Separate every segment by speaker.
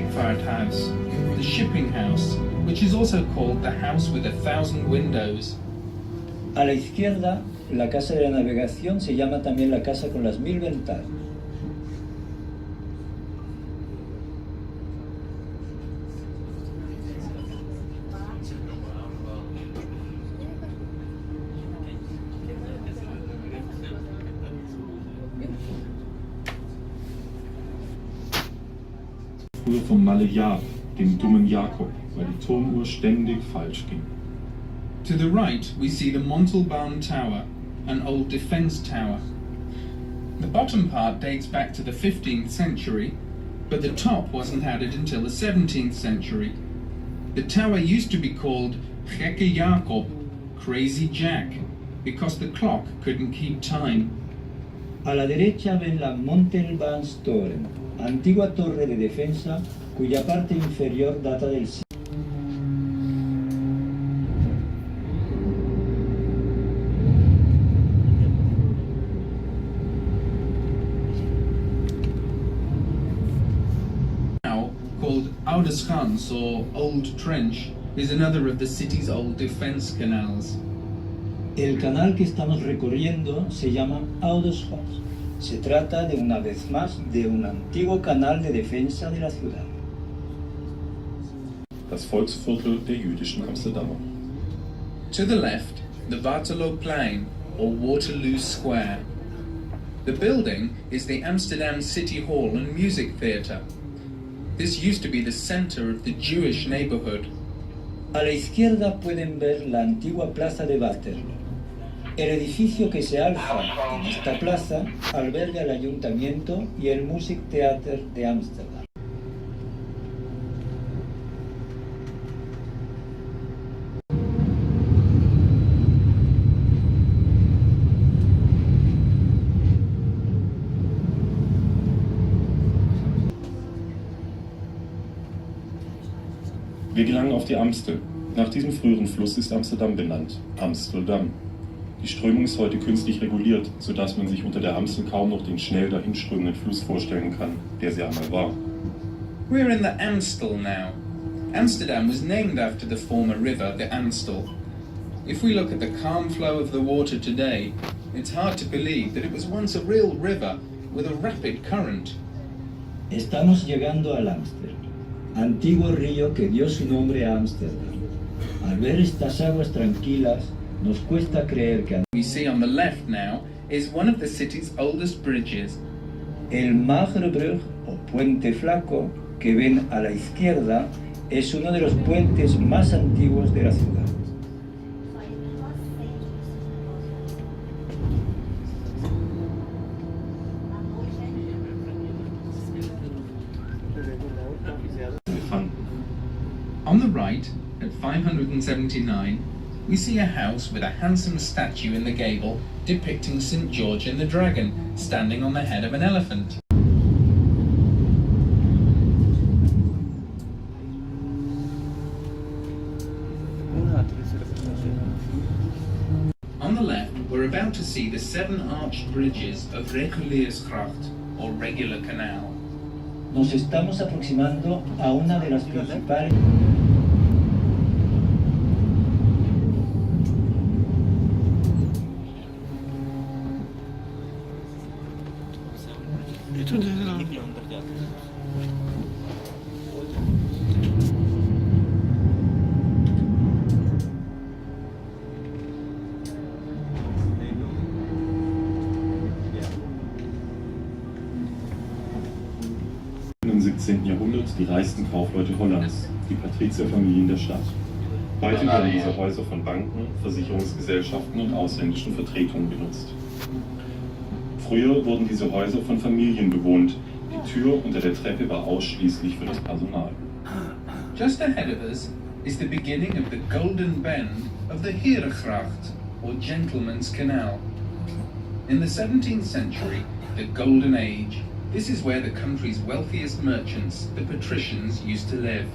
Speaker 1: Schipvaart House, the shipping house, which is also called the house with 1,000 windows.
Speaker 2: A la izquierda, la casa de la navegación se llama también la casa con las 1000 ventanas.
Speaker 3: Vom Malejar, dem dummen Jakob, weil die Turmuhr ständig falsch ging.
Speaker 1: To the right, we see the Montalban Tower, an old defence tower. The bottom part dates back to the 15th century, but the top wasn't added until the 17th century. The tower used to be called Gekke Jakob, Crazy Jack, because the clock couldn't keep time.
Speaker 2: A la derecha ven la Montalbanstoren, antigua torre de defensa cuya parte inferior data del siglo.
Speaker 1: Now called Oude Schans or Old Trench is another of the city's old defense canals.
Speaker 2: El canal que estamos recorriendo se llama Oude Schans. Se trata de una vez más de un antiguo canal de defensa de la ciudad.
Speaker 3: Das Volksviertel der jüdischen Amsterdamer.
Speaker 1: To the left, the Waterlooplein or Waterloo Square. The building is the Amsterdam City Hall and Music Theatre. This used to be the center of the Jewish neighborhood.
Speaker 2: A la izquierda pueden ver la antigua plaza de Waterloo. El edificio que se alza en esta plaza alberga el ayuntamiento y el Music Theater de Ámsterdam.
Speaker 3: Wir gelangen auf die Amstel. Nach diesem früheren Fluss ist Amsterdam benannt, Amsterdam. Die Strömung ist heute künstlich reguliert, sodass man sich unter der Amstel kaum noch den schnell dahinströmenden Fluss vorstellen kann, der sie einmal war.
Speaker 1: We're in the Amstel now. Amsterdam was named after the former river, the Amstel. If we look at the calm flow of the water today, it's hard to believe that it was once a real river with a rapid current.
Speaker 2: Estamos llegando al Amstel, antiguo río que dio su nombre a Ámsterdam. Al ver estas aguas tranquilas, nos cuesta creer que
Speaker 1: we see on the left now is one of the city's oldest bridges.
Speaker 2: el Magerbrug o Puente Flaco que ven a la izquierda es uno de los puentes más antiguos de la ciudad.
Speaker 1: On the right, at 579, we see a house with a handsome statue in the gable depicting St. George and the Dragon standing on the head of an elephant. On the left, we're about to see the 7 arched bridges of Reguliersgracht, or Regular Canal.
Speaker 2: Nos estamos aproximando a una de las principales.
Speaker 3: Im 17. Jahrhundert die reichsten Kaufleute Hollands, die Patrizierfamilien der Stadt. Heute werden diese Häuser von Banken, Versicherungsgesellschaften und ausländischen Vertretungen benutzt. Früher wurden diese Häuser von Familien bewohnt. Die Tür unter der Treppe war ausschließlich für das Personal.
Speaker 1: Just ahead of us is the beginning of the golden bend of the Herengracht, or Gentleman's Canal. In the 17th century, the Golden Age, this is where the country's wealthiest merchants, the patricians, used to live.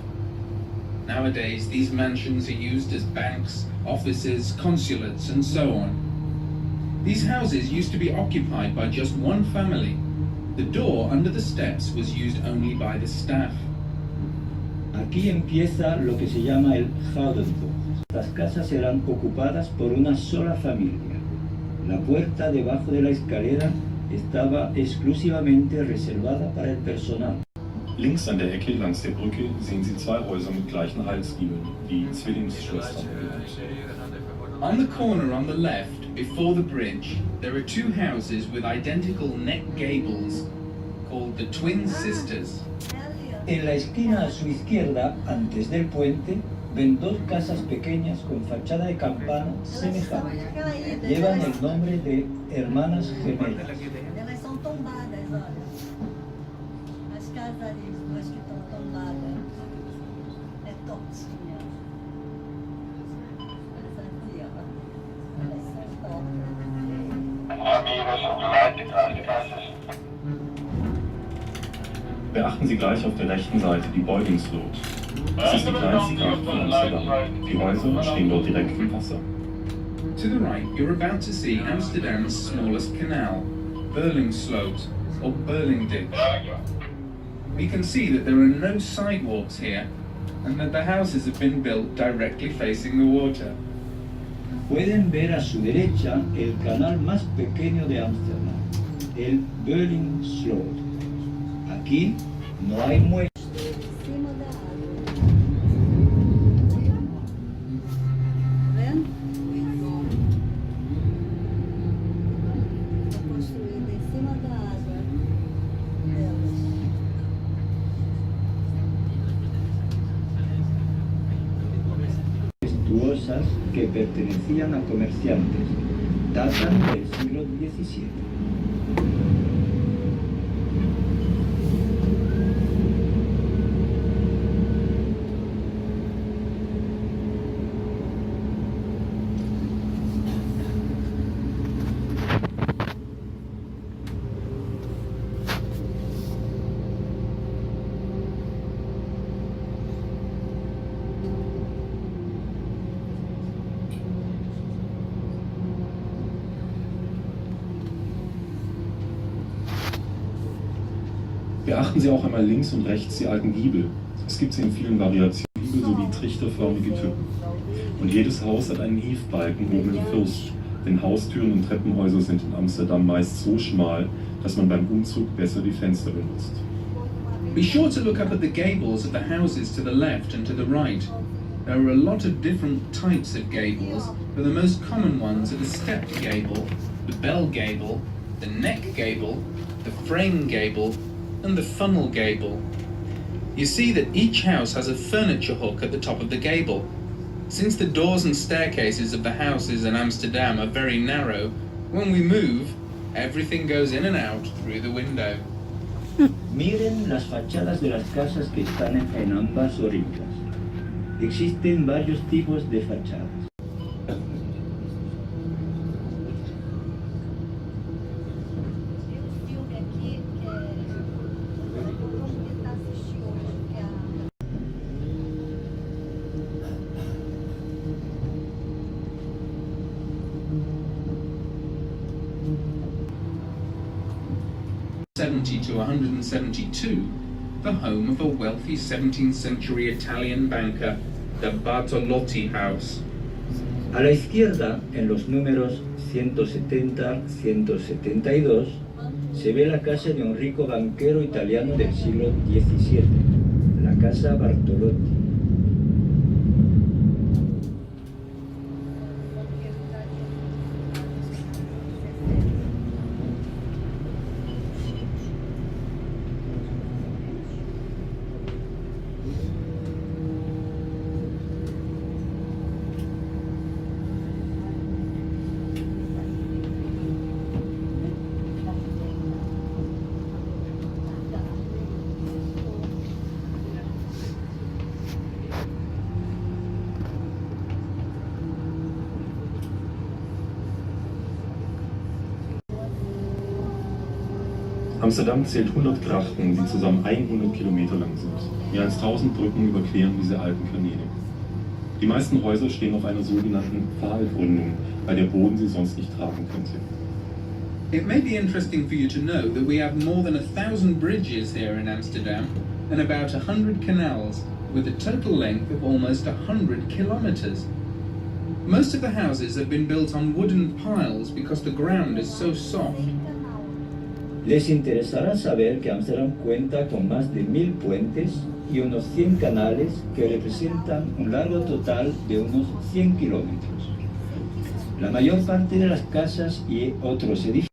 Speaker 1: Nowadays, these mansions are used as banks, offices, consulates, and so on. These houses used to be occupied by just one family. The door under the steps was used only by the staff.
Speaker 2: Aquí empieza lo que se llama el Houdenbocht. Las casas eran ocupadas por una sola familia. La puerta debajo de la escalera estaba exclusivamente reservada para el personal.
Speaker 3: Links an der Ecke langs der Brücke sehen Sie zwei Häuser mit gleichen Halsgiebeln, die Zwillingsschwestern genannt.
Speaker 1: On the corner on the left, before the bridge, there are two houses with identical neck gables called the Twin Sisters.
Speaker 2: En la esquina a su izquierda, antes del puente, ven dos casas pequeñas con fachada de campana semejante. Llevan el nombre de hermanas gemelas.
Speaker 4: Elas são tombadas, olha. As casas ali, as duas que estão tombadas. É tortinha. Essa aqui, ó. Elas são tortas.
Speaker 3: Beachten Sie gleich auf der rechten Seite die Beulingsloot. Es ist die kleinste Gracht von Amsterdam. Die Häuser stehen dort direkt im Wasser.
Speaker 1: To the right, you're about to see Amsterdam's smallest canal, Berlingsloot, or Berlingditch. We can see that there are no sidewalks here, and that the houses have been built directly facing the water.
Speaker 2: Pueden ver a su derecha el canal más pequeño de Ámsterdam, el Berlingsloot. Aquí no hay muelles.
Speaker 4: Em cima da água. Tá vendo? Está construída em cima da água delas.
Speaker 2: Majestuosas que pertenecían a comerciantes, datan del siglo XVII.
Speaker 3: Beachten Sie auch einmal links und rechts die alten Giebel. Es gibt sie in vielen Variationen, sowie trichterförmige Typen. Und jedes Haus hat einen Hiefbalken oben im Fürst, denn Haustüren und Treppenhäuser sind in Amsterdam meist so schmal, dass man beim Umzug besser die Fenster benutzt.
Speaker 1: Be sure to look up at the gables of the houses to the left and to the right. There are a lot of different types of gables, but the most common ones are the stepped gable, the bell gable, the neck gable, the frame gable, and the funnel gable. You see that each house has a furniture hook at the top of the gable. Since the doors and staircases of the houses in Amsterdam are very narrow, when we move, everything goes in and out through the window.
Speaker 2: Miren las fachadas de las casas que están en ambas orillas. Existen varios tipos de fachadas.
Speaker 4: Filme aqui que é como tentar assistir hoje, que é a
Speaker 1: 70 to 172, the home of a wealthy 17th century Italian banker, the Bartolotti House.
Speaker 2: A la izquierda, en los números 170-172, se ve la casa de un rico banquero italiano del siglo XVII, la casa Bartolotti.
Speaker 3: Amsterdam zählt 100 Grachten, die zusammen 100 Kilometer lang sind. Mehr als 1000 Brücken überqueren diese alten Kanäle. Die meisten Häuser stehen auf einer sogenannten Pfahlgründung, bei der Boden sie sonst nicht tragen könnte.
Speaker 1: It may be interesting for you to know that we have more than 1,000 bridges here in Amsterdam and about 100 canals, with a total length of almost 100 kilometers. Most of the houses have been built on wooden piles because the ground is so soft.
Speaker 2: Les interesará saber que Amsterdam cuenta con más de 1000 puentes y unos 100 canales que representan un largo total de unos 100 kilómetros. La mayor parte de las casas y otros edificios.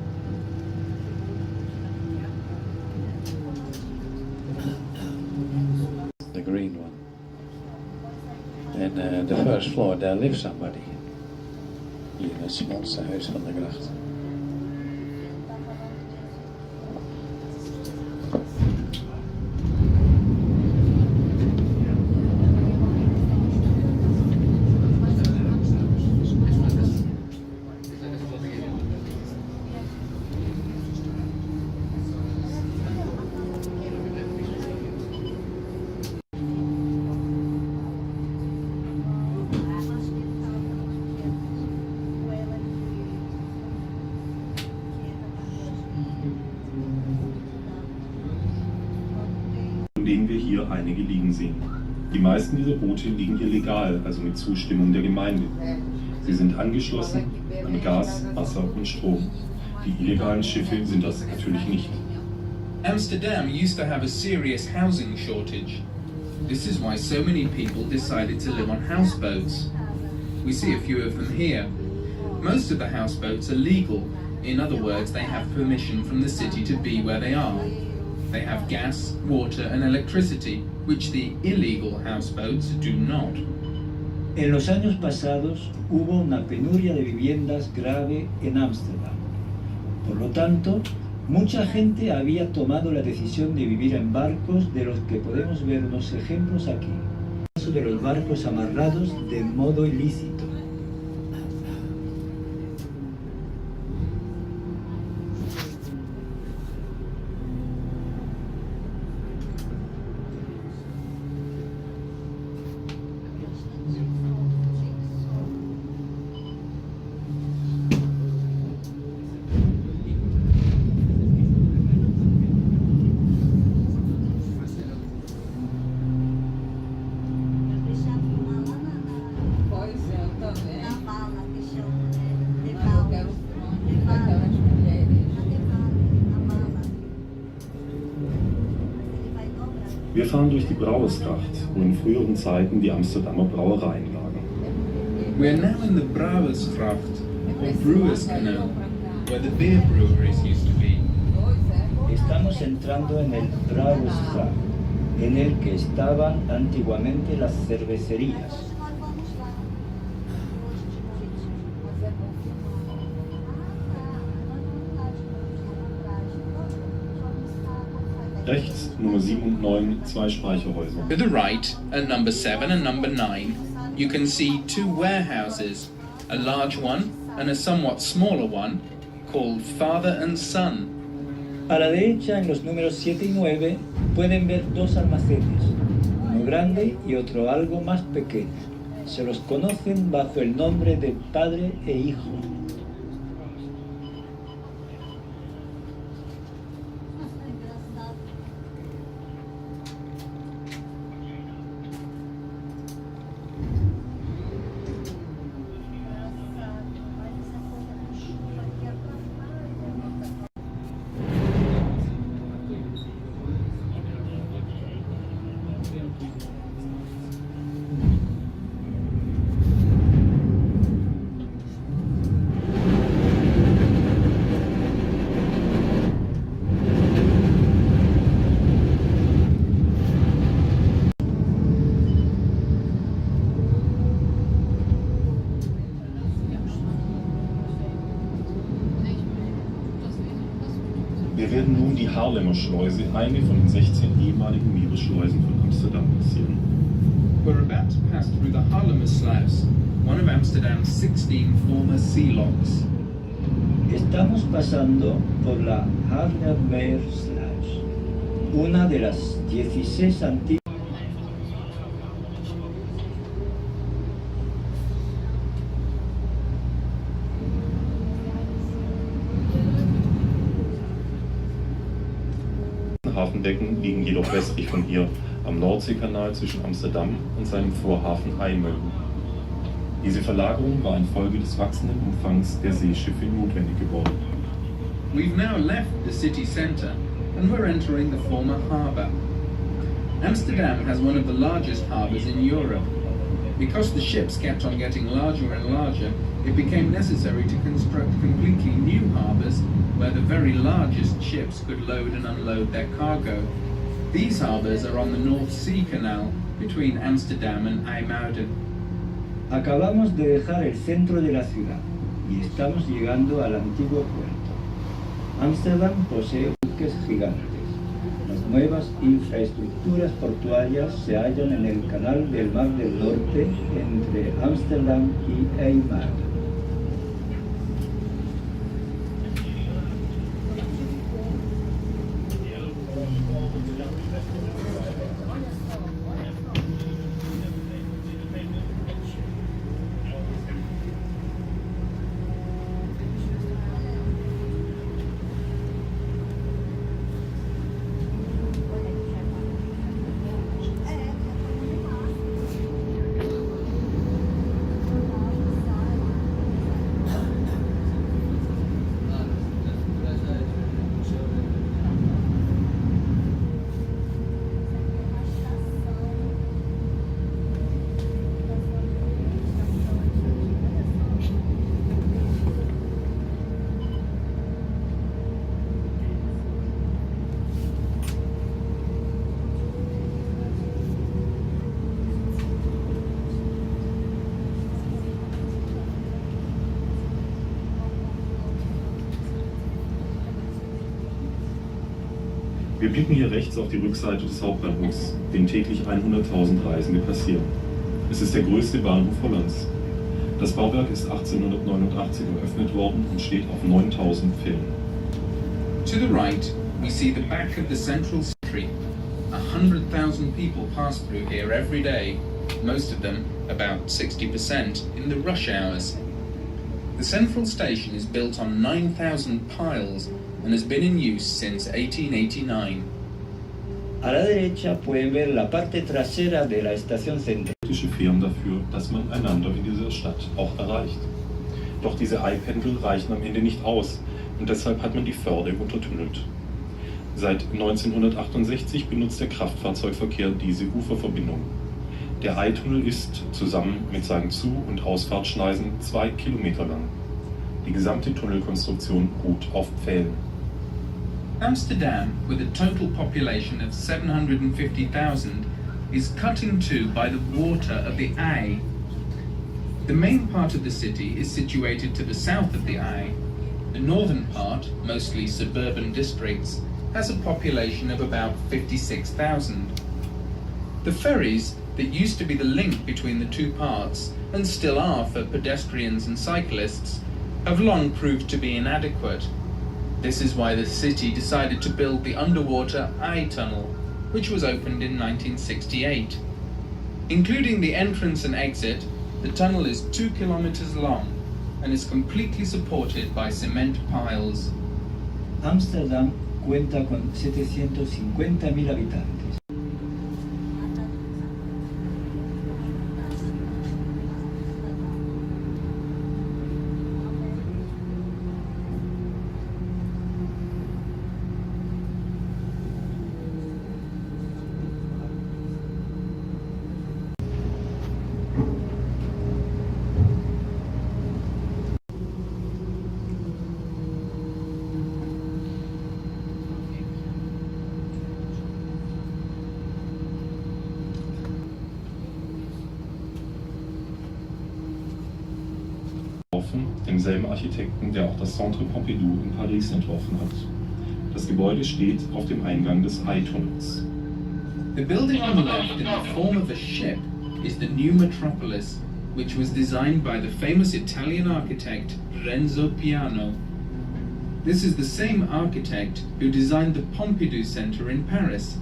Speaker 5: The green one. En the first floor, there lives somebody. Hier in het smalste huis van de gracht.
Speaker 3: Von denen wir hier einige liegen sehen. Die meisten dieser Boote liegen hier legal, also mit Zustimmung der Gemeinde. Sie sind angeschlossen an Gas, Wasser und Strom. Die illegalen Schiffe sind das natürlich nicht.
Speaker 1: Amsterdam used to have a serious housing shortage. This is why so many people decided to live on houseboats. We see a few of them here. Most of the houseboats are legal. In other words, they have permission from the city to be where they are. They have gas, water and electricity, which the illegal houseboats do not.
Speaker 2: En los años pasados hubo una penuria de viviendas grave en Ámsterdam. Por lo tanto, mucha gente había tomado la decisión de vivir en barcos de los que podemos ver unos ejemplos aquí. El caso de los barcos amarrados de modo ilícito.
Speaker 3: Wir fahren durch die Brouwersgracht, wo in früheren Zeiten die Amsterdamer Brauereien lagen.
Speaker 1: We are now in the Brouwersgracht, or Brewers Canal, where the beer breweries used to be.
Speaker 2: Estamos entrando en el Brouwersgracht, en el que estaban antiguamente las cervecerías.
Speaker 3: Rechts Nummer 7 und 9 zwei Speicherhäuser.
Speaker 1: To the right, at number 7 and number 9, you can see two warehouses, a large one and a somewhat smaller one, called Father and Son.
Speaker 2: A la derecha, en los números 7 y 9, pueden ver dos almacenes, uno grande y otro algo más pequeño. Se los conocen bajo el nombre de padre e hijo.
Speaker 3: Wir werden nun die Haarlemmer Schleuse, eine von den 16 ehemaligen Meeresschleusen von Amsterdam, passieren.
Speaker 1: We're about to pass through the Haarlemmersluis, one of Amsterdam's 16 former sea locks.
Speaker 2: Estamos pasando por la Haarlemmersluis, una de las 16 antiguas.
Speaker 3: Hafenbecken liegen jedoch westlich von hier, am Nordseekanal zwischen Amsterdam und seinem Vorhafen Eimølden. Diese Verlagerung war infolge des wachsenden Umfangs der Seeschiffe notwendig geworden.
Speaker 1: We've now left the city centre and we're entering the former harbour. Amsterdam has one of the largest harbours in Europe. Because the ships kept on getting larger and larger, it became necessary to construct completely new harbours where the very largest ships could load and unload their cargo. These harbours are on the North Sea Canal between Amsterdam and IJmuiden.
Speaker 2: Acabamos de dejar el centro de la ciudad y estamos llegando al antiguo puerto. Ámsterdam posee buques gigantes. Las nuevas infraestructuras portuarias se hallan en el canal del Mar del Norte entre Ámsterdam y IJmuiden.
Speaker 3: Wir blicken hier rechts auf die Rückseite des Hauptbahnhofs, den täglich 100.000 Reisende passieren. Es ist der größte Bahnhof Hollands. Das Bauwerk ist 1889 eröffnet worden und steht auf 9.000 Pfählen.
Speaker 1: To the right, we see the back of the central street. 100,000 people pass through here every day, most of them, about 60%, in the rush hours. The central station is built on 9,000 piles and has been in use since 1889.
Speaker 2: A la derecha pueden ver la parte trasera de la estación central.
Speaker 3: Politische Firmen dafür, dass man einander in dieser Stadt auch erreicht. Doch diese Eipendel reichen am Ende nicht aus und deshalb hat man die Förde untertunnelt. Seit 1968 benutzt der Kraftfahrzeugverkehr diese Uferverbindung. Der Eitunnel ist, zusammen mit seinen Zu- und Ausfahrtsschneisen, 2 Kilometer lang. Die gesamte Tunnelkonstruktion ruht auf Pfählen.
Speaker 1: Amsterdam, with a total population of 750,000, is cut in two by the water of the IJ. The main part of the city is situated to the south of the IJ. The northern part, mostly suburban districts, has a population of about 56,000. The ferries that used to be the link between the two parts, and still are for pedestrians and cyclists, have long proved to be inadequate. This is why the city decided to build the underwater IJ tunnel, which was opened in 1968. Including the entrance and exit, the tunnel is 2 kilometers long and is completely supported by cement piles.
Speaker 2: Ámsterdam cuenta con 750.000 habitantes.
Speaker 3: Demselben Architekten, der auch das Centre Pompidou in Paris entworfen hat. Das Gebäude steht auf dem Eingang des IJ-Tunnels.
Speaker 1: The building on the left in the form of a ship is the new metropolis, which was designed by the famous Italian architect Renzo Piano. This is the same architect who designed the Pompidou Center in Paris.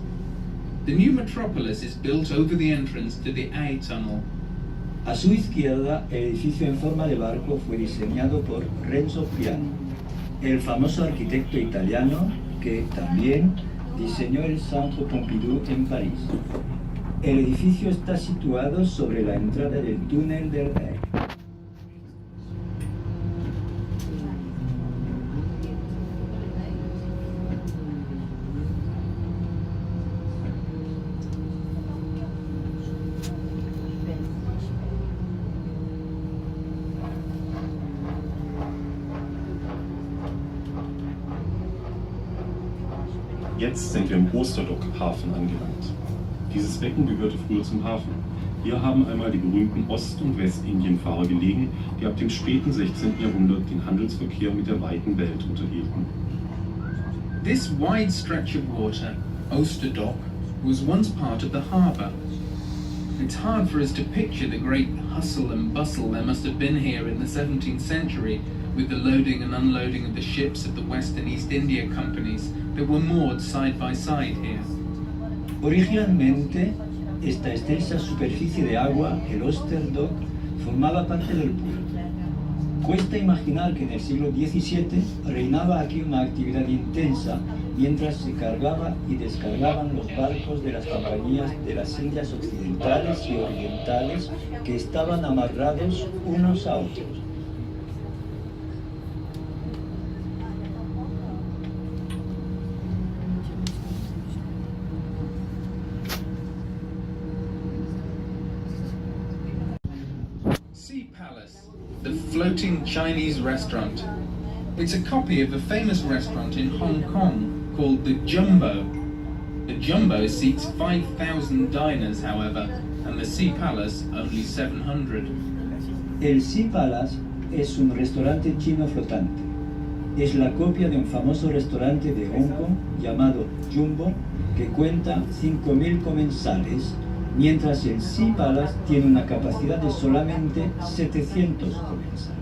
Speaker 1: The new metropolis is built over the entrance to the IJ tunnel.
Speaker 2: A su izquierda, el edificio en forma de barco fue diseñado por Renzo Piano, el famoso arquitecto italiano que también diseñó el Centre Pompidou en París. El edificio está situado sobre la entrada del túnel del Rey.
Speaker 3: Jetzt sind wir im Osterdock-Hafen angelangt. Dieses Becken gehörte früher zum Hafen. Hier haben einmal die berühmten Ost- und Westindienfahrer gelegen, die ab dem späten 16. Jahrhundert den Handelsverkehr mit der weiten Welt unterhielten.
Speaker 1: This wide stretch of water, Osterdock, was once part of the harbour. It's hard for us to picture the great hustle and bustle there must have been here in the 17th century with the loading and unloading of the ships of the West and East India companies that were moored side by side here.
Speaker 2: Originalmente, esta extensa superficie de agua, el Osterdock, formaba parte del puerto. Cuesta imaginar que en el siglo XVII reinaba aquí una actividad intensa mientras se cargaba y descargaban los barcos de las compañías de las Indias occidentales y orientales que estaban amarrados unos a otros.
Speaker 1: Sea Palace, the floating Chinese restaurant. It's a copy of a famous restaurant in Hong Kong called the Jumbo. The Jumbo seats 5,000 diners, however, and the Sea Palace only 700.
Speaker 2: El Sea Palace es un restaurante chino flotante. Es la copia de un famoso restaurante de Hong Kong llamado Jumbo que cuenta 5.000 comensales, mientras el Sea Palace tiene una capacidad de solamente 700 comensales.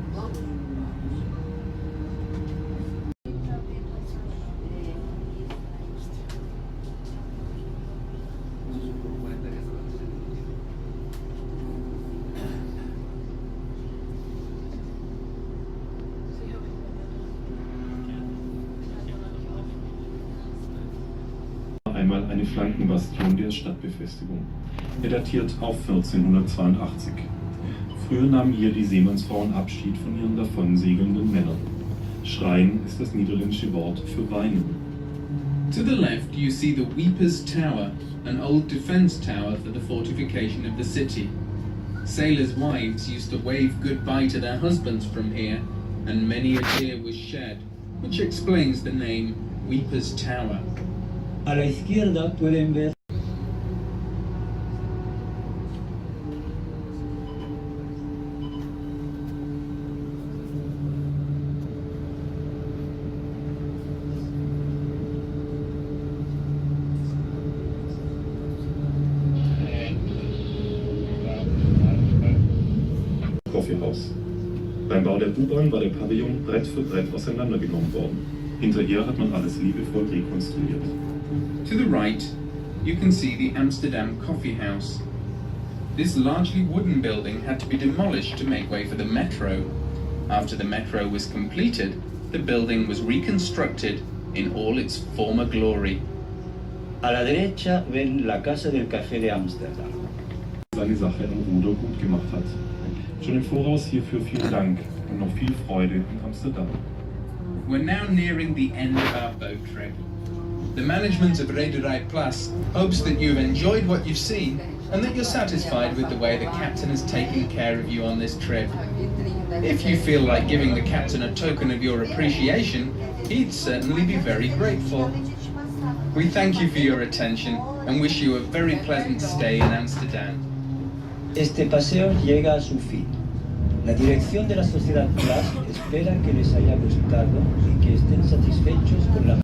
Speaker 3: Einmal eine Flankenbastion der Stadtbefestigung. Er datiert auf 1482. Früher nahmen hier die Seemannsfrauen Abschied von ihren davonsegelnden Männern. Schreien ist das niederländische Wort für weinen.
Speaker 1: To the left you see the Weepers Tower, an old defence tower for the fortification of the city. Sailors' wives used to wave goodbye to their husbands from here, and many a tear was shed, which explains the name Weepers Tower.
Speaker 2: A la izquierda pueden ver
Speaker 3: Kaffeehaus. Beim Bau der U-Bahn war der Pavillon Brett für Brett auseinandergenommen worden. Hinterher hat man alles liebevoll rekonstruiert.
Speaker 1: To the right, you can see the Amsterdam Coffee House. This largely wooden building had to be demolished to make way for the metro. After the metro was completed, the building was reconstructed in all its former glory.
Speaker 2: a la derecha ven la Casa del Café de Amsterdam.
Speaker 3: Seine Sache im Ruder gut gemacht hat. Schon im Voraus hierfür vielen Dank und noch viel Freude in Amsterdam.
Speaker 1: We're now nearing the end of our boat trip. The management of Rederij Plus hopes that you've enjoyed what you've seen and that you're satisfied with the way the captain has taken care of you on this trip. If you feel like giving the captain a token of your appreciation, he'd certainly be very grateful. We thank you for your attention and wish you a very pleasant stay in Amsterdam.
Speaker 2: Este paseo llega a su fin. La dirección de la Sociedad Plus espera que les haya gustado y que estén satisfechos con la